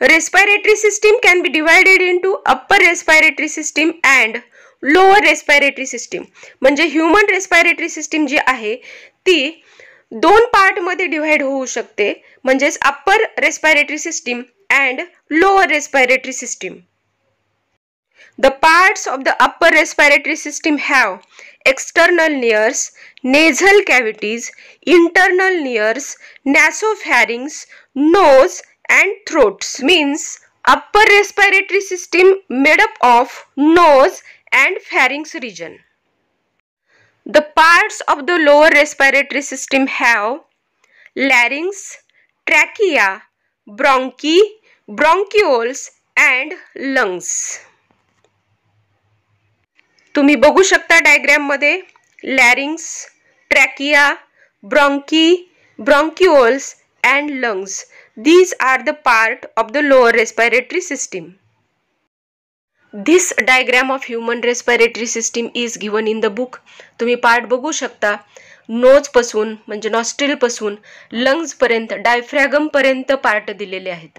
Respiratory system can be divided into upper respiratory system and lower respiratory system. म्हणजे human respiratory system जी आहे ती दोन part मध्ये divide होऊ शकते, म्हणजेच upper respiratory system and lower respiratory system. The parts of the upper respiratory system have external nares, nasal cavities, internal nares, nasopharynx, nose and throats. Means upper respiratory system made up of nose and pharynx region. The parts of the lower respiratory system have larynx, trachea, bronchi, bronchioles and lungs. तुम्ही बघू शकता diagram मध्ये larynx, trachea, bronchi, bronchioles and lungs. These are the part of the lower respiratory system. This diagram of human respiratory system is given in the book. तुम्ही part बघू शकता. Knows पासून म्हणजे nostril पासून लंग्स पर्यंत, डायफ्रॅगम पर्यंत part दिलेले आहेत.